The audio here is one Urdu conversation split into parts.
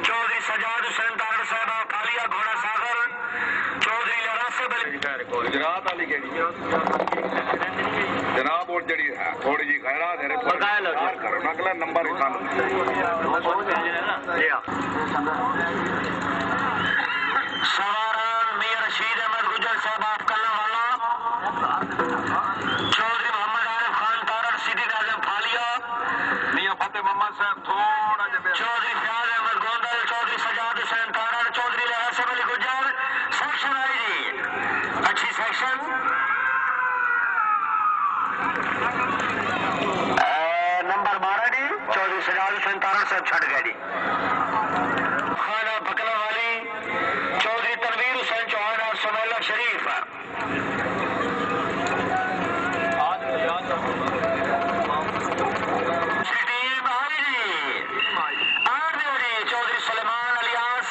چودھری سجاد حسین تارڑ صاحب کالیا گھوڑا ساگر چودھری گجرات والی کہڑی جناب اور جڑی ہے تھوڑی جی خیرات ہے اگلا نمبر سواران میاں رشید احمد گجر صاحب آپ کلر والا چودھری محمد عارف خان تارڑ سیدھی اعظم پھالیا میاں فتح محمد صاحب تھوڑا جہا چودھری فیاض احمد گوندل چودھری سجاد حسین تارڑ چودھری آصف علی گجر سیکشن آئی جی اچھی سیکشن نمبر 12 جی چودھری سجاد حسین تارڑ صاحب چھٹ گئے جی خانہ بکلا والی چودھری تنویر حسین چوہان اور سمیلا شریف چودھری سلیمان الیاس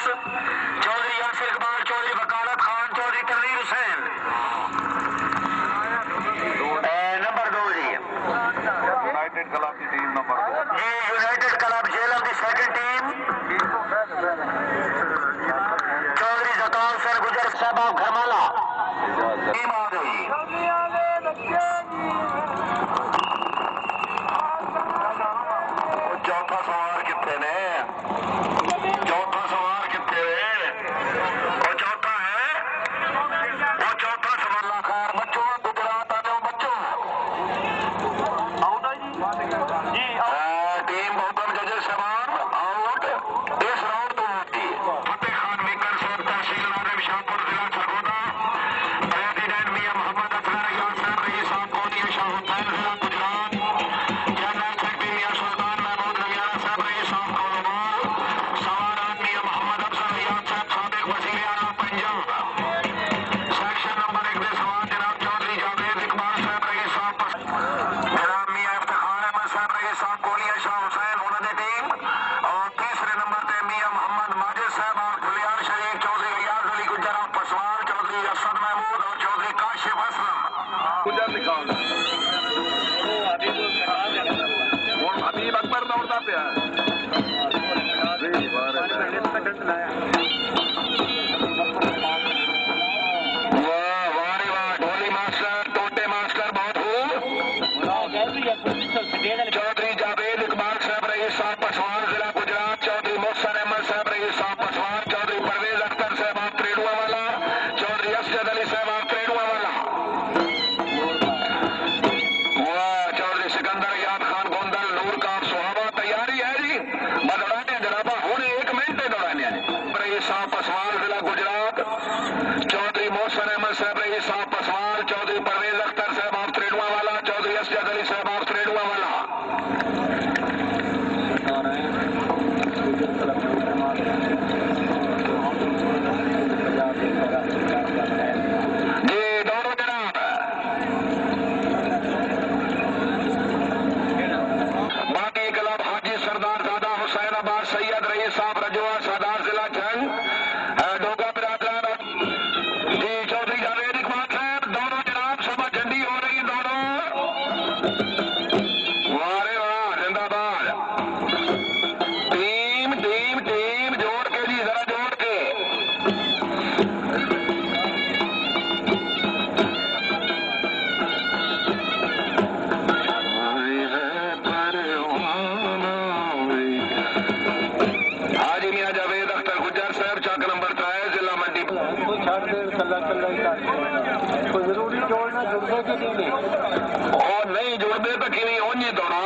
چودھری یاسر اقبال چودھری وکالت خان چودھری تنویر حسین نمبر 2 جی یونائٹڈ کلب کی team number United club Jhelum the second team Chaudhry Zakar Hussain Gujjar صاحب آف گھرمالا ٹیم آ گئی چوتھا سوار کتنے نے چوتھا سوار کتنے وہ چوتھا ہے وہ چوتھا سوال خیر بچوں گجرات آ جاؤ بچوں ٹیم گوتم ججر صاحب آؤٹ اس راؤنڈ تو ہوتی فتح خان میکر صاحب تحصیل ناظم شاہپور ضلع سرگودا پریزیڈنٹ میاں محمد اطہر ایاز صاحب رئیس صاحب کونیا شاہ حسین ضلع گجرات جنرل سیکرٹری میاں سلطان محمود نگیارہ صاحب رئیس صاحب کولومال سواران میاں محمد افضل ایاز صاحب سابق وزیر اعلیٰ پنجاب سیکشن نمبر 1 دے سوال جناب چودھری جاوید اقبال صاحب رئیس صاحب جناب میاں افتخار احمد صاحب رئیس صاحب کولیا شاہ حسین انہوں نے ٹیم اور تیسرے نمبر پہ میاں محمد ماجد صاحب اور دھلیان شریف چودھری ایاز علی گجر اور پسوال چودھری اسد محمود اور چودھری کاشف اسلم گجر دکھاؤ حبیب اکبر دوڑتا پیا ڈھولی ماسٹر ٹوٹے ماسٹر بہت خوب چودھری جاوید اقبال صاحب رئیس صاحب پسوان ضلع گجرات چودھری محسن احمد صاحب رئیس صاحب پسوان چودھری پرویز اختر صاحب آپ تریڈوا والا چودھری اسجد علی صاحب آپ تریڈوا والا چودھری سکندر یاد خان گوندل نور کاف سہاوا تیاری ہے جی میں دوڑانے جنابا ہونے 1 منٹ دوڑانے رئیس صاحب پسوان ضلع گجرات چودھری محسن احمد صاحب رئیس صاحب پسوان چودھری پرویز اختر صاحب آپ تریڈوا والا چودھری اسجد علی صاحب آپ تریڈوا والا جی دوڑو جناب باقی کلب حاجی سردار زادہ حسین عباس سید رئیس صاحب رجوع سردار ضلع جنگ ڈوگا برادران جی چودھری جاوید اقبال صاحب دوڑو جناب صبح جھنڈی ہو رہی دوڑو وارے واہ زندہ باد ٹیم ٹیم ٹیم جوڑ کے جی ذرا جوڑ کے حاجی میاں جاوید اختر گجر صاحب چک نمبر 3 ضلع منڈی نہیں جڑتے تو کھیں اونجی دوڑا